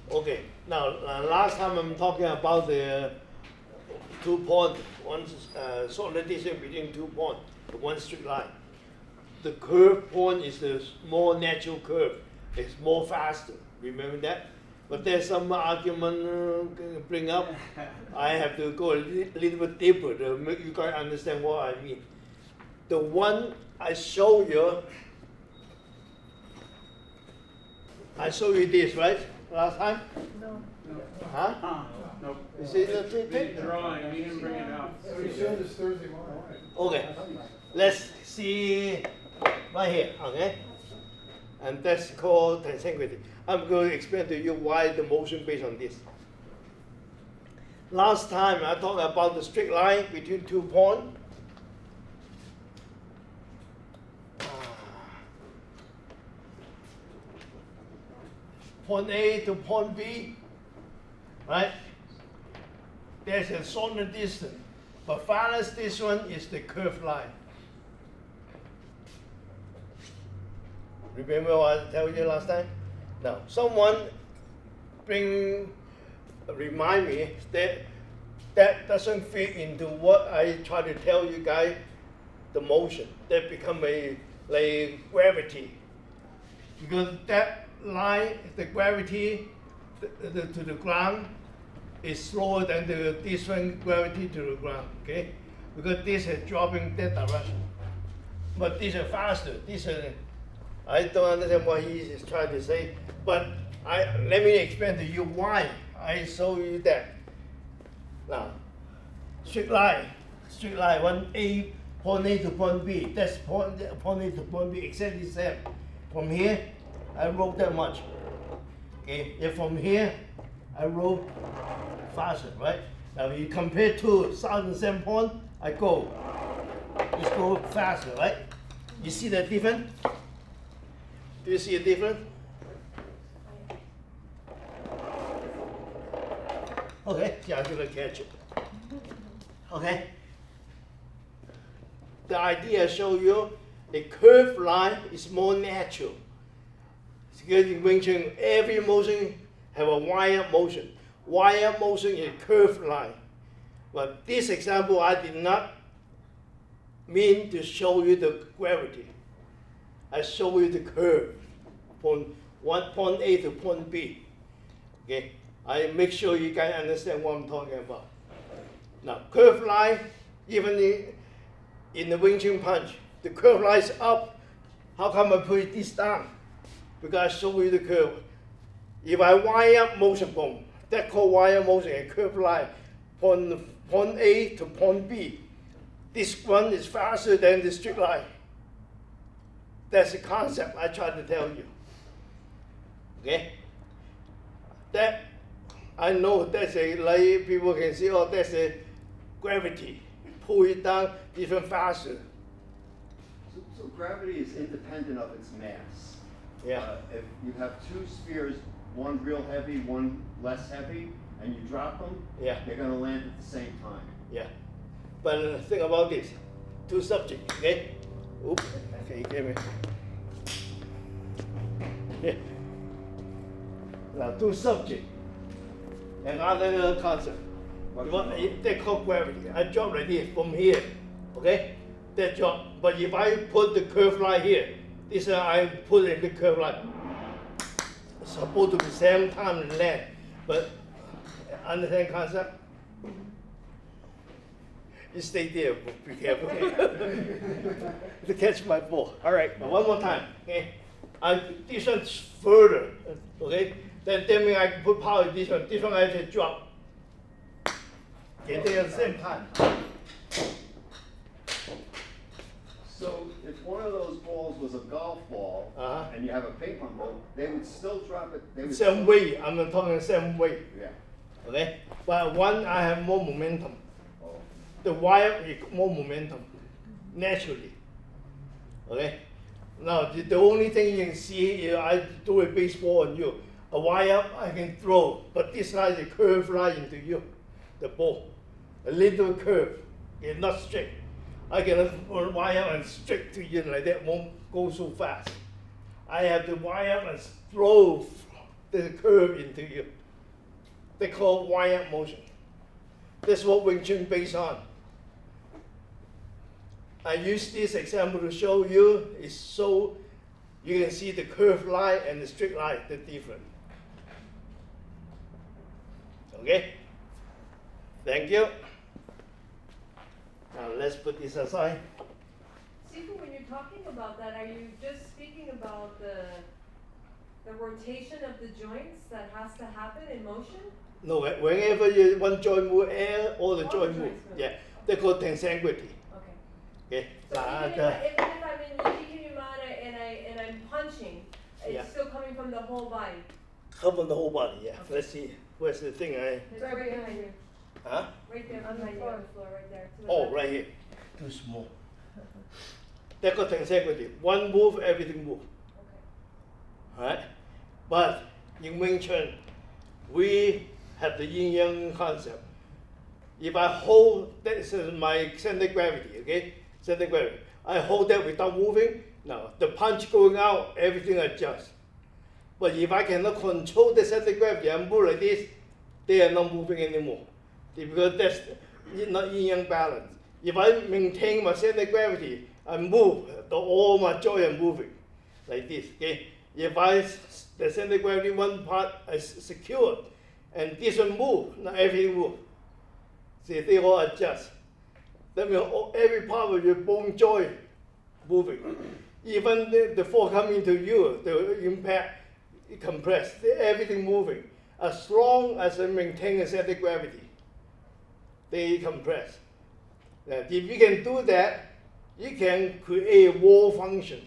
Okay, now last time I'm talking about the 2 point, one solid distance between 2 points, one straight line. The curve point is the more natural curve. It's more faster. Remember that? But there's some argument bring up. I have to go a little bit deeper to make you guys understand what I mean. The one I show you this, right? Last time? No. Huh? Nope. Is it the Big drawing, he didn't bring it out. We showed this Thursday morning. Okay, let's see right here, okay? And that's called tensegrity. I'm going to explain to you why the motion based on this. Last time I talked about the straight line between 2 points. Point A to point B, right? There's a shorter distance, but farthest this one is the curved line. Remember what I told you last time? Now, someone remind me that that doesn't fit into what I try to tell you guys, the motion. That become like gravity. Because that line, the gravity to the ground is slower than the different gravity to the ground, okay? Because this is dropping that direction. But this is faster. I don't understand what he is trying to say, but let me explain to you why I show you that. Now, straight line, one A, point A to point B. That's point A to point B, exactly the same. From here, I wrote that much. Okay, if from here, I wrote faster, right? Now, you compare two south and same point, I go. Just go faster, right? You see the difference? Do you see a difference? Okay, yeah, I'm gonna catch it. Okay. The idea I show you, a curved line is more natural. Because in Invention, every motion have a wire motion. Wire motion is a curved line. But this example, I did not mean to show you the gravity. I show you the curve from point A to point B. Okay, I make sure you guys understand what I'm talking about. Now, curved line, even in the Wing Chun punch, the curved line is up. How come I put this down? Because I show you the curve. If I wire motion, boom, that's called wire motion, a curved line, from point A to point B. This one is faster than the straight line. That's the concept I try to tell you. Okay? That, I know that's a, like people can see, oh, that's a gravity. Pull it down even faster. So gravity is independent of its mass. Yeah. If you have two spheres, one real heavy, one less heavy, and you drop them, Yeah. they're going to land at the same time. Yeah. But think about this. Two subjects, okay? Oops, okay, give me. Yeah. Now, two subjects. Another concept. They call gravity. I drop like this from here, okay? That drop. But if I put the curved line here, this I put in the curved line. It's supposed to be same time and land, but understand concept? You stay there, be careful. To catch my ball. All right, one more time. Okay, this one's further. Okay, then that means I can put power in this one. This one I just drop. Okay, they at the same time. So if one of those balls was a golf ball, and you have a ping pong ball, they would still drop it. They would Same way. I'm not talking the same way. Yeah. Okay, but one I have more momentum. Oh. The wire is more momentum, naturally. Okay? Now, the only thing you can see is I do a baseball on you. A wire I can throw, but this line is a curved line into you, the ball. A little curve, it's not straight. I can wire and straight to you like that, won't go so fast. I have to wire and throw the curve into you. They call wire motion. That's what Wing Chun based on. I use this example to show you, is so you can see the curved line and the straight line, they're different. Okay? Thank you. Now let's put this aside. Sifu, when you're talking about that, are you just speaking about the rotation of the joints that has to happen in motion? No, whenever you one joint move, all the All joint the move. joints move. Yeah, they call tensegrity. Okay. Okay. So Now, even if I'm in Yukiki-Numata and I'm punching, it's Yeah. still coming from the whole body. cover the whole body. Yeah. Okay. Let's see. Where's the thing? It's right behind you. Huh? Right there behind you on the floor, right there. To the Oh, left. right here. Too small. They call tensegrity. One move, everything move. Okay. Right? But in Wing Chun, we have the yin yang concept. If I hold, this is my center gravity, okay? Center gravity. I hold that without moving. Now, the punch going out, everything adjusts. But if I cannot control the center gravity, I move like this, they are not moving anymore. Because that's not yin yang balance. If I maintain my center gravity, I move, all my joints are moving like this, okay? If the center gravity one part is secured, and this one move, now everything move. See, they all adjust. That means every part of your bone joint moving. Even the force coming to you, the impact, it compress, everything moving. As long as I maintain a center gravity, they compress. Now, if you can do that, you can create a wall function.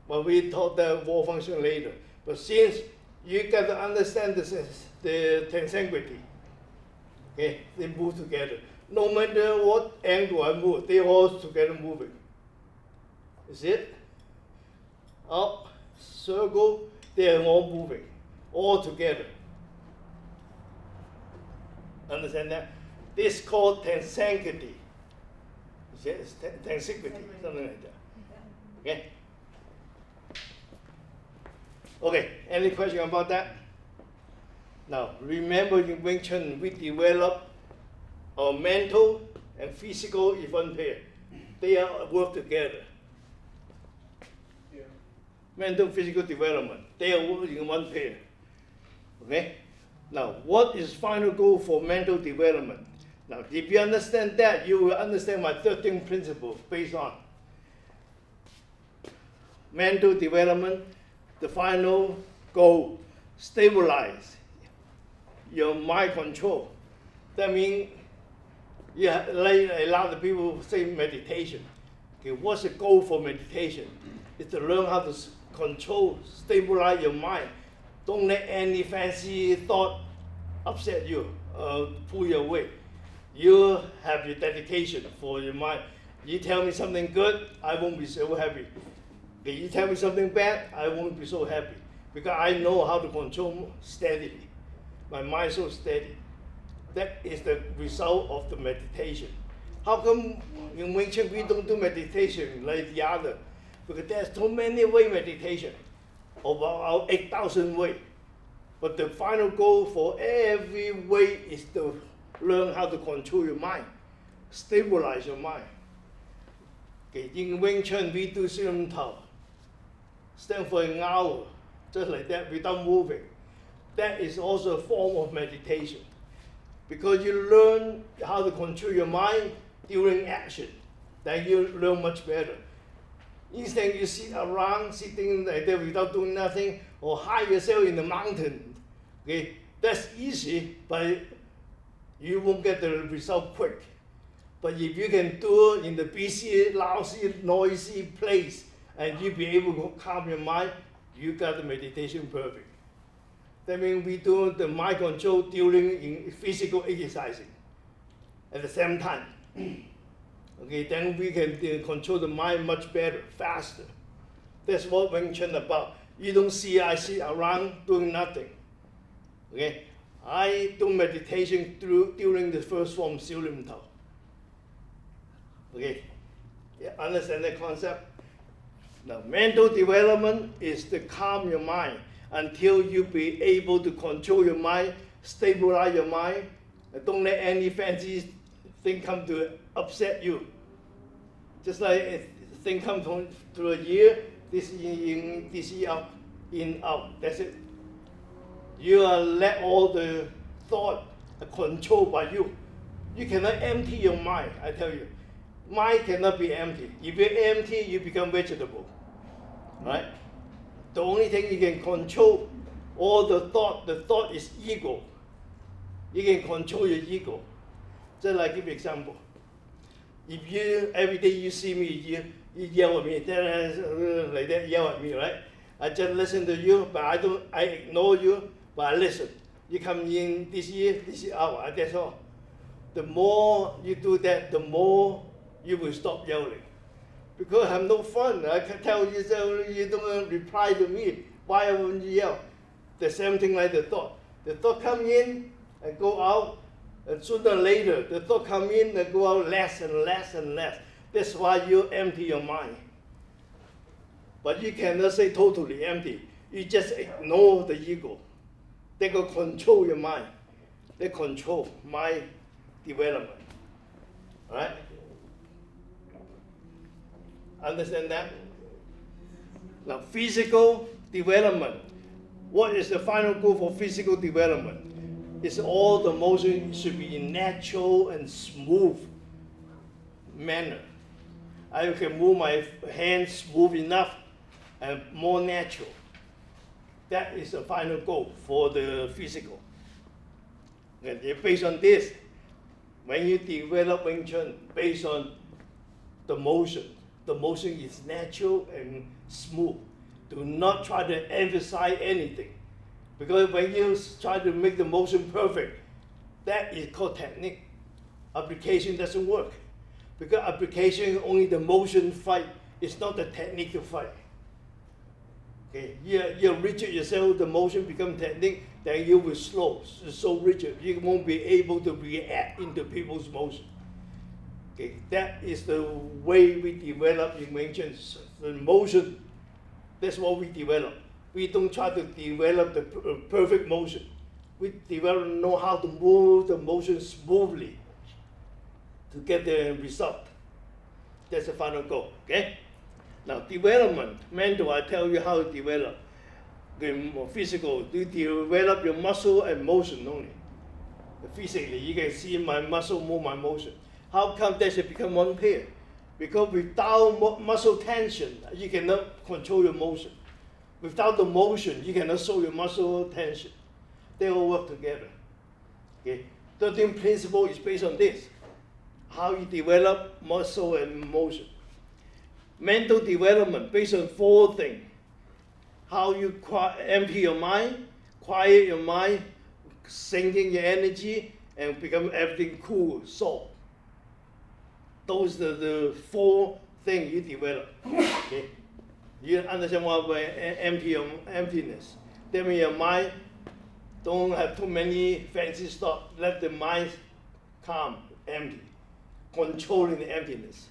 But we taught the wall function later. But since you got to understand the tensegrity, okay, they move together. No matter what angle I move, they all together moving. Is it? Up, circle, they are all moving, all together. Understand that? This is called tensegrity. It's tensegrity, something like that. Okay? Okay, any question about that? Now, remember in Wing Chun, we develop our mental and physical in one pair. They are work together. Yeah. Mental, physical development, they are working in one pair. Okay? Now, what is final goal for mental development? Now, if you understand that, you will understand my 13th principle based on mental development. The final goal, stabilize your mind control. That means, yeah, like a lot of people say meditation. Okay, what's the goal for meditation? It's to learn how to control, stabilize your mind. Don't let any fancy thought upset you, pull you away. You have your dedication for your mind. You tell me something good, I won't be so happy. Okay, you tell me something bad, I won't be so happy. Because I know how to control steadily. My mind is so steady. That is the result of the meditation. How come in Wing Chun we don't do meditation like the other? Because there's so many way meditation, about 8,000 ways. But the final goal for every way is to learn how to control your mind, stabilize your mind. Okay, in Wing Chun we do Silam Tao, stand for an hour, just like that, without moving. That is also a form of meditation. Because you learn how to control your mind during action, then you learn much better. Instead you sit around, sitting like that without doing nothing, or hide yourself in the mountain. Okay, that's easy, but you won't get the result quick. But if you can do it in the busy, lousy, noisy place, and you be able to calm your mind, you got the meditation perfect. That means we do the mind control during in physical exercising at the same time. Okay, then we can control the mind much better, faster. That's what Wing Chun about. You don't see I sit around doing nothing. Okay, I do meditation during the first form, Silam Tao. Okay, yeah, understand that concept? Now, mental development is to calm your mind until you be able to control your mind stabilize your mind, and don't let any fancy thing come to upset you. Just like a thing comes through a year, this year in, this year out, in, out, that's it. You are let all the thought controlled by you. You cannot empty your mind, I tell you. Mind cannot be empty. If you're empty, you become vegetable, right? The only thing you can control all the thought is ego. You can control your ego. Just like give example. If you, every day you see me, you yell at me, like that, yell at me, right? I just listen to you, but I ignore you, but I listen. You come in this year out, that's all. The more you do that, the more you will stop yelling. Because I have no fun. I can tell you, so you don't reply to me. Why wouldn't you yell? The same thing like the thought. The thought come in and go out, and sooner or later, the thought come in and go out less and less and less. That's why you empty your mind. But you cannot say totally empty. You just ignore the ego. They go control your mind. They control mind development. All right? Understand that? Now, physical development. What is the final goal for physical development? It's all the motion should be in natural and smooth manner. I can move my hands smooth enough and more natural. That is the final goal for the physical. And based on this, when you develop Wing Chun, based on the motion is natural and smooth. Do not try to emphasize anything. Because when you try to make the motion perfect, that is called technique. Application doesn't work. Because application, only the motion fight, it's not the technique to fight. Okay, you're rigid yourself, the motion becomes technique, then you will slow, so rigid, you won't be able to react into people's motion. Okay, that is the way we develop inventions. The motion, that's what we develop. We don't try to develop the perfect motion. We know how to move the motion smoothly to get the result. That's the final goal, okay? Now, development, mental, I tell you how to develop. The physical, you develop your muscle and motion only. Physically, you can see my muscle move my motion. How come that should become one pair? Because without muscle tension, you cannot control your motion. Without the motion, you cannot show your muscle tension. They all work together. Okay? 13th principle is based on this. How you develop muscle and motion. Mental development based on 4 things. How you empty your mind, quiet your mind, sinking your energy, and become everything cool, soft. Those are the 4 things you develop. Okay? You understand what by emptiness? That means your mind don't have too many fancy stuff. Let the mind calm, empty, controlling the emptiness.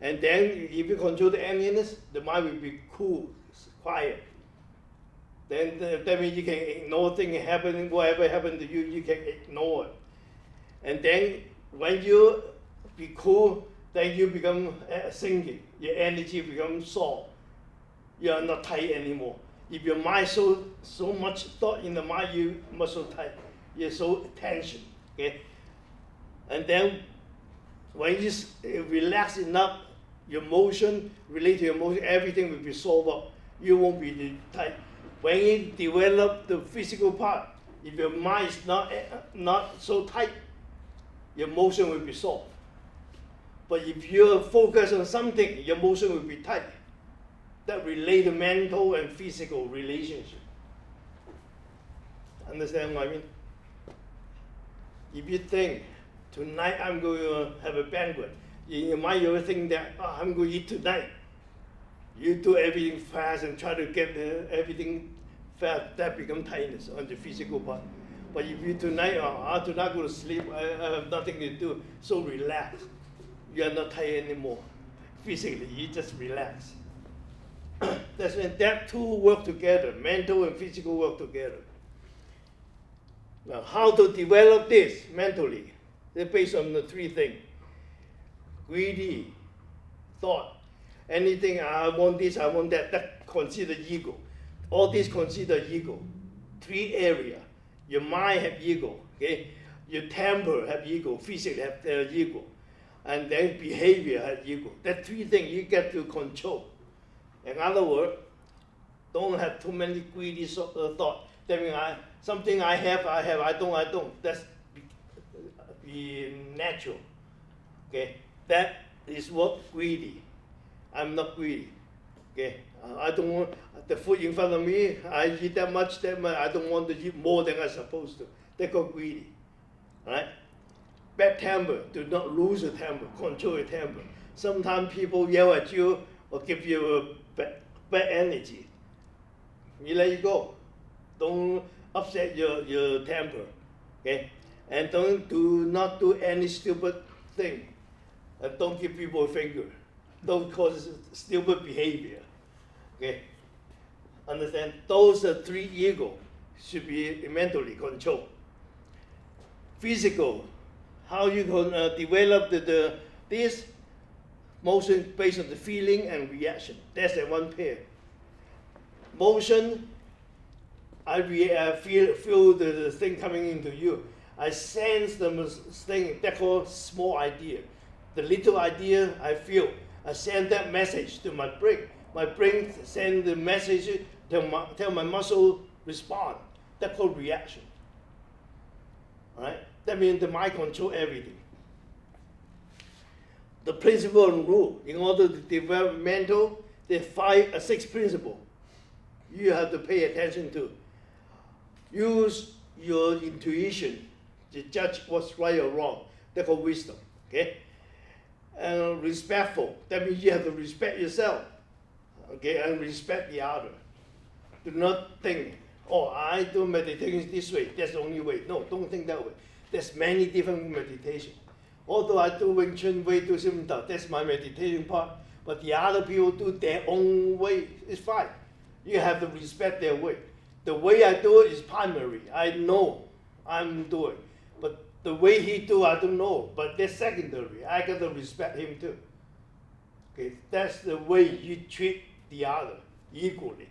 And then if you control the emptiness, the mind will be cool, quiet. Then that means you can ignore things happening, whatever happened to you, you can ignore it. And then when you be cool, then you become sinking. Your energy becomes soft. You are not tight anymore. If your mind so much thought in the mind, you muscle tight. You're so tension. Okay. And then when you relax enough, your motion, related to your motion, everything will be solved up. You won't be tight. When you develop the physical part, if your mind is not so tight, your motion will be soft. But if you focus on something, your motion will be tight. That relate to mental and physical relationship. Understand what I mean? If you think, tonight I'm going to have a banquet, in your mind you think that I'm going to eat tonight. You do everything fast and try to get everything fast, that becomes tightness on the physical part. But if you tonight, I do not go to sleep, I have nothing to do, so relax. You are not tired anymore. Physically, you just relax. That's when that two work together, mental and physical work together. Now, how to develop this mentally? They're based on the three things. Greedy thought. Anything, I want this, I want that, that consider ego. All this consider ego. Three area. Your mind have ego, okay? Your temper have ego, physics have ego. And then behavior have ego. That three things you get to control. In other words, don't have too many greedy thoughts. That means something I have, I don't. That's be natural. Okay, that is what greedy. I'm not greedy. Okay, I don't want the food in front of me. I eat that much. I don't want to eat more than I'm supposed to. They call greedy. Right? Bad temper. Do not lose your temper. Control your temper. Sometimes people yell at you or give you bad energy. You let it go. Don't upset your temper. Okay? And do not do any stupid thing. And don't give people a finger. Don't cause stupid behavior. Okay? Understand? Those are three ego should be mentally controlled. Physical, how you can develop this motion based on the feeling and reaction. That's the one pair. Motion, I feel the thing coming into you. I sense the thing, that's called small idea. The little idea I feel, I send that message to my brain. My brain sends the message, tell my muscle respond. That's called reaction. All right? That means the mind control everything. The principle and rule, in order to develop mental, there are 6 principles you have to pay attention to. Use your intuition to judge what's right or wrong. That's called wisdom. Okay? And respectful, that means you have to respect yourself. Okay, and respect the other. Do not think, oh, I do meditation this way, that's the only way. No, don't think that way. There's many different meditation. Although I do Wing Chun way to simple, that's my meditation part, but the other people do their own way, it's fine. You have to respect their way. The way I do it is primary. I know I'm doing. But the way he do, I don't know. But that's secondary. I got to respect him too. Okay, that's the way you treat the other equally.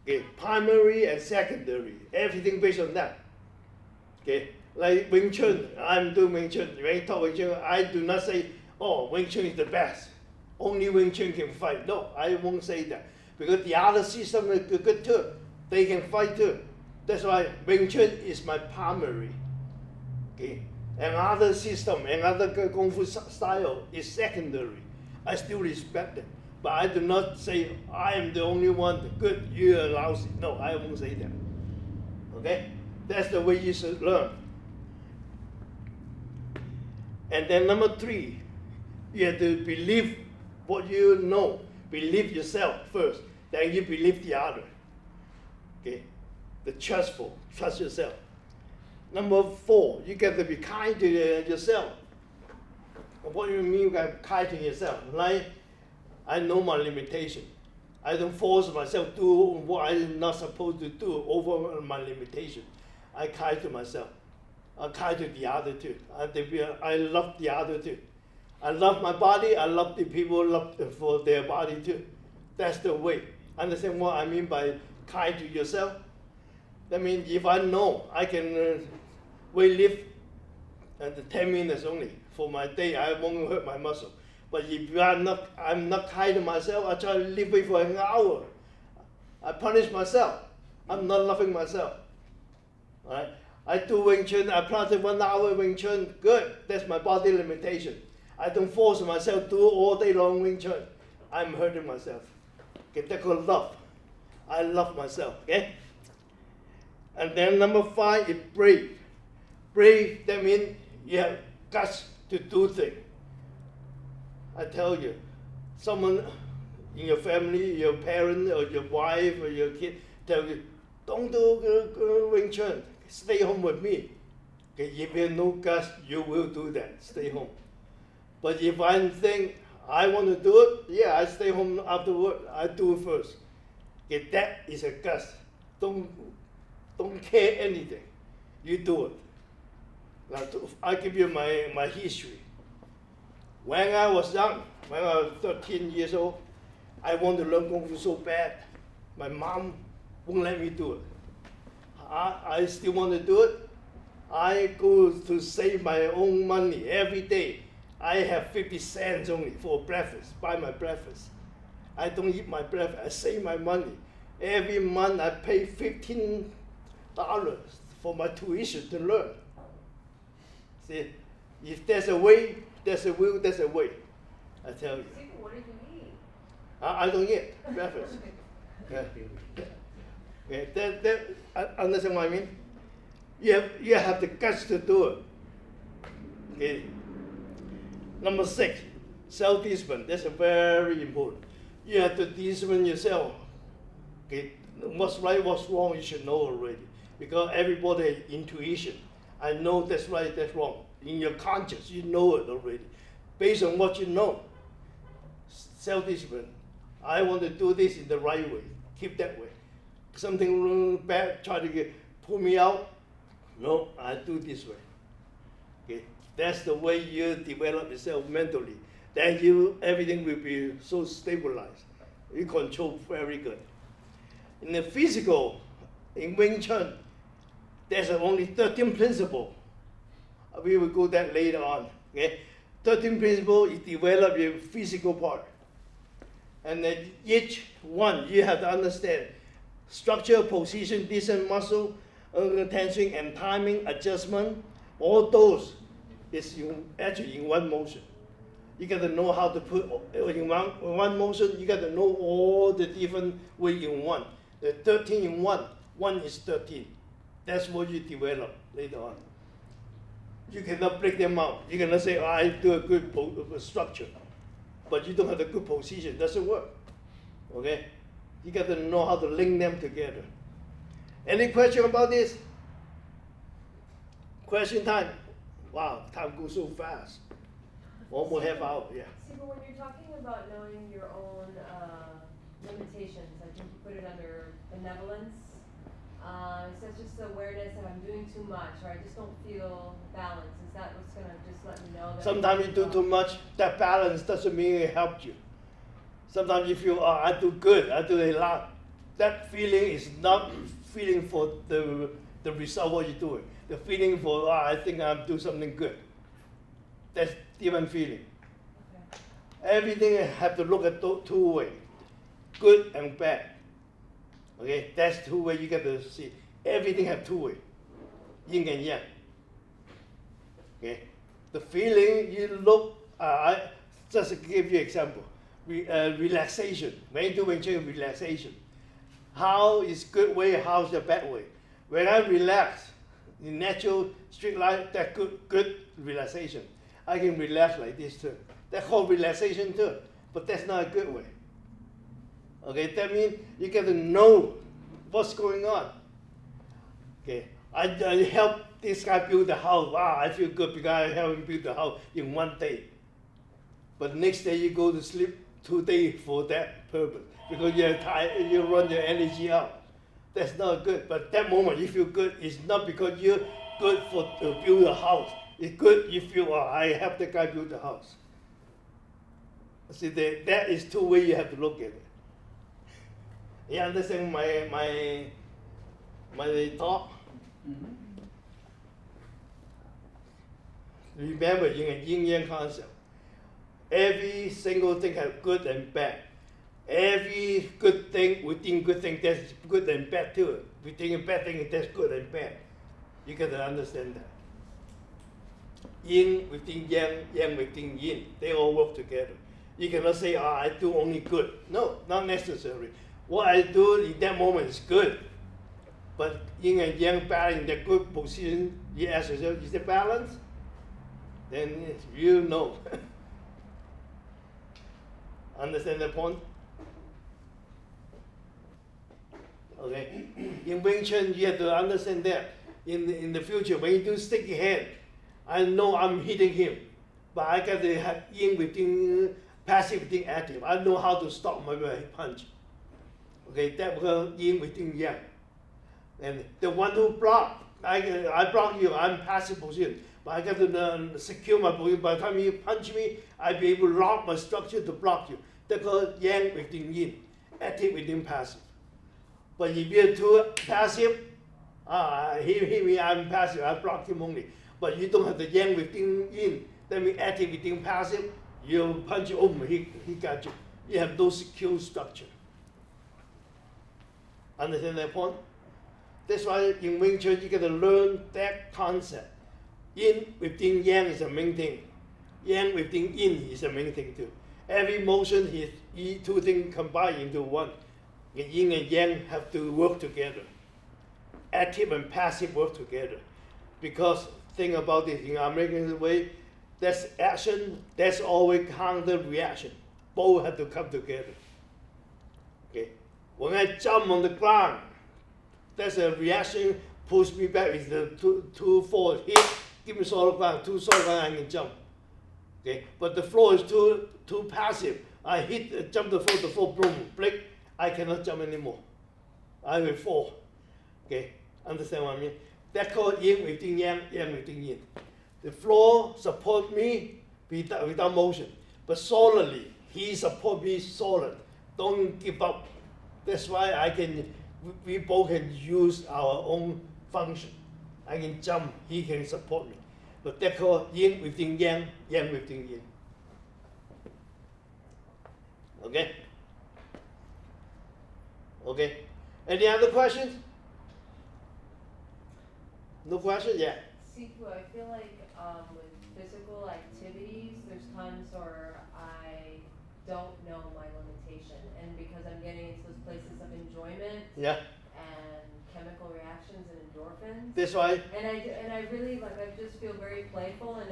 Okay, primary and secondary, everything based on that. Okay, like Wing Chun, I'm doing Wing Chun. When you talk Wing Chun, I do not say, oh, Wing Chun is the best. Only Wing Chun can fight. No, I won't say that. Because the other system is good too. They can fight too. That's why Wing Chun is my primary. Okay, another system, another Kung Fu style is secondary. I still respect it. But I do not say, I am the only one good, you are lousy. No, I won't say that. Okay? That's the way you should learn. And then number 3, you have to believe what you know. Believe yourself first, then you believe the other. Okay? The trustful, trust yourself. Number 4, you got to be kind to yourself. What do you mean by kind to yourself? Like, I know my limitation. I don't force myself to do what I'm not supposed to do over my limitation. I kind to myself. I kind to the other too. I love the other too. I love my body. I love the people love for their body too. That's the way. Understand what I mean by kind to yourself? That means if I know I can weight lift and 10 minutes only for my day, I won't hurt my muscle. But if I'm not kind to myself, I try to lift weight for an hour. I punish myself. I'm not loving myself. All right? I do Wing Chun, I practice 1 hour Wing Chun, good. That's my body limitation. I don't force myself to do all day long Wing Chun. I'm hurting myself. Okay, that's called love. I love myself, okay? And then number 5 is brave. Brave, that means you have guts to do things. I tell you, someone in your family, your parent or your wife or your kid tell you, don't do Wing Chun, stay home with me. Okay, if you have no guts, you will do that, stay home. But if I think I want to do it, yeah, I stay home after work, I do it first. Okay, that is a guts. Don't care anything. you do it. Now, I give you my history. When I was young, when I was 13 years old, I want to learn Kung Fu so bad. My mom won't let me do it. I still want to do it. I go to save my own money every day. I have 50 cents only for breakfast, buy my breakfast. I don't eat my breakfast, I save my money. Every month I pay $15 for my tuition to learn. See, if there's a way, there's a will, there's a way. I tell you. Sifu, what did you eat? I don't eat breakfast. Yeah. Okay, understand what I mean? You have the guts to do it. Okay. Number 6, self-discipline. That's very important. You have to discipline yourself. Okay. What's right, what's wrong, you should know already. Because everybody has intuition. I know that's right, that's wrong. In your conscience, you know it already. Based on what you know. Self-discipline. I want to do this in the right way. Keep that way. Something bad, try to pull me out. No, I do this way. Okay, that's the way you develop yourself mentally. Then everything will be so stabilized. You control very good. In the physical, in Wing Chun, there's only 13 principles. We will go that later on. Okay, 13 principles is develop your physical part, and then each one you have to understand. Structure, position, distance, muscle, tension, and timing, adjustment, all those is actually in one motion. You got to know how to put in one motion. You got to know all the different ways in one. The 13 in one. One is 13. That's what you develop later on. You cannot break them out. You cannot say, oh, I do a good structure, but you don't have a good position. Doesn't work. Okay. You got to know how to link them together. Any question about this? Question time. Wow, time goes so fast. Almost half hour, yeah. See, but when you're talking about knowing your own limitations, I think you put it under benevolence. So it's just awareness that I'm doing too much, or I just don't feel balanced. Is that what's gonna just let me know that? Sometimes you do too much. That balance doesn't mean it helped you. Sometimes you feel, oh, I do good, I do a lot. That feeling is not feeling for the result what you're doing. The feeling for, oh, I think I'm doing something good. That's different feeling. Okay. Everything have to look at two ways, good and bad. Okay, that's two ways you got to see. Everything have two ways, yin and yang. Okay, the feeling you look. I just give you example. Relaxation. When you do Wing Chun, relaxation. How is good way? How's the bad way? When I relax, in natural straight line, that good relaxation. I can relax like this too. That's called relaxation too, but that's not a good way. Okay, that means you got to know what's going on. Okay, I help this guy build the house. Wow, I feel good because I help him build the house in one day. But next day you go to sleep 2 days for that purpose because you're tired, you run your energy out. That's not good. But that moment you feel good. It's not because you're good to build a house. It's good you feel, oh, I helped the guy build the house. See, that is two ways you have to look at it. You understand my thought? Mm-hmm. Remember, in a yin-yang concept, every single thing has good and bad. Every good thing within good thing, there's good and bad too. Within a bad thing, there's good and bad. You got to understand that. Yin within yang, yang within yin, they all work together. You cannot say, oh, I do only good. No, not necessary. What I do in that moment is good. But yin and yang balance in the good position, you ask yourself, is it balanced? Then you know. Understand the point? Okay. In Wing Chun, you have to understand that. In the future, when you do sticky hand, I know I'm hitting him, but I got to have yin within passive within active. I know how to stop my punch. Okay, that will yin within yang. And the one who block, I block you, I'm passive position. But I got to secure my position. By the time you punch me, I'll be able to lock my structure to block you. That's called yang within yin, active within passive. But if you're too passive, I'm passive, I block him only. But you don't have the yang within yin, that means active within passive, you punch him, he got you. You have no secure structure. Understand that point? That's why in Wing Chun you gotta learn that concept. Yin within yang is the main thing. Yang within yin is the main thing too. Every motion is two things combined into one. And yin and yang have to work together. Active and passive work together. Because think about it in American way, that's action, that's always counter reaction. Both have to come together. Okay. When I jump on the ground, that's a reaction, push me back is the two forward hit, give me solid ground, two solid ground, I can jump. Okay, but the floor is too passive. I hit, jump the floor, boom, break, I cannot jump anymore. I will fall. Okay, understand what I mean? That's called yin within yang, yang within yin. The floor support me without motion, but solidly, he support me solid. Don't give up. That's why we both can use our own function. I can jump, he can support me. But that's called yin within yang, yang within yin. Okay? Okay. Any other questions? No questions? Yeah. Sifu, I feel like with physical activities, there's times where I don't know my limitation, and because I'm getting into those places of enjoyment, Yeah. and chemical reactions and endorphins, That's why. and I really like I just feel very playful, and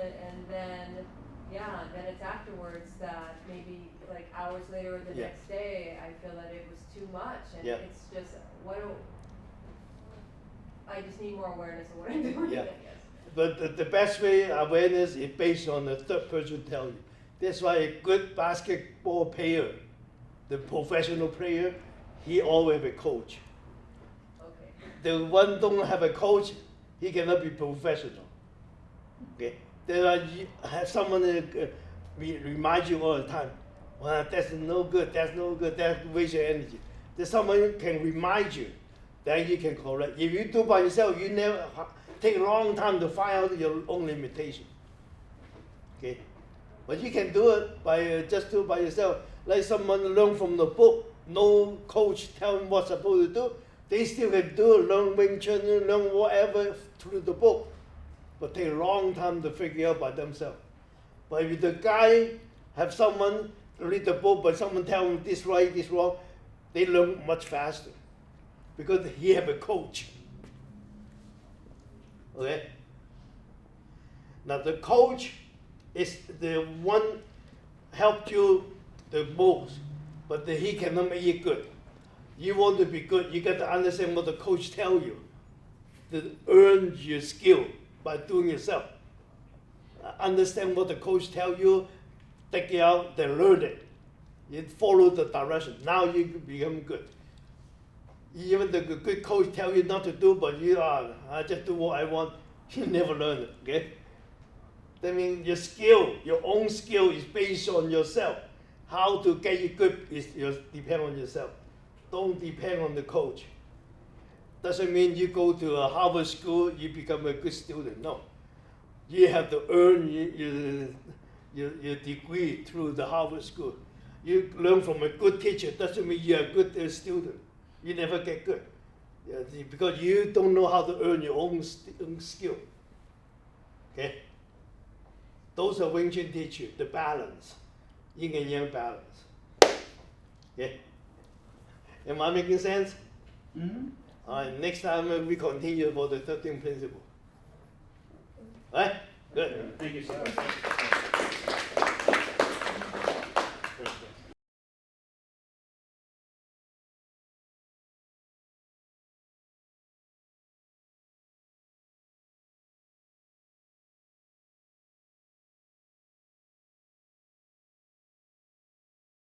then it's afterwards that maybe like hours later or the Yeah. next day I feel that it was too much, and Yeah. it's just I just need more awareness of what I'm doing. Yeah. I guess. But the best way awareness is based on the third person tell you. That's why a good basketball player, the professional player, he always have a coach. Okay. The one don't have a coach, he cannot be professional. Okay. There are have someone remind you all the time. Well, that's no good. That's no good. That waste your energy. There's someone can remind you, then you can correct. If you do by yourself, you never take a long time to find out your own limitation. Okay. But you can do it by just do it by yourself. Like someone learn from the book, no coach tell them what's supposed to do. They still can do it, learn Wing Chun, learn whatever through the book. But take a long time to figure out by themselves. But if the guy have someone read the book, but someone tell him this right, this wrong, they learn much faster. Because he have a coach. Okay? Now the coach is the one helped you the most, but he cannot make you good. You want to be good, you got to understand what the coach tell you, to earn your skill by doing yourself. Understand what the coach tell you, take it out, then learn it. You follow the direction. Now you become good. Even the good coach tell you not to do, but I just do what I want. You never learn it. Okay. That means your skill, your own skill is based on yourself. How to get you good is depend on yourself. Don't depend on the coach. Doesn't mean you go to a Harvard school, you become a good student. No. You have to earn your degree through the Harvard school. You learn from a good teacher, doesn't mean you're a good student. You never get good. Because you don't know how to earn your own skill. Okay? Those are Wing Chun teach you, the balance. Yin and yang balance. Okay? Am I making sense? Mm-hmm. All right, next time we continue for the 13th principle. All right? Good. Thank you so much.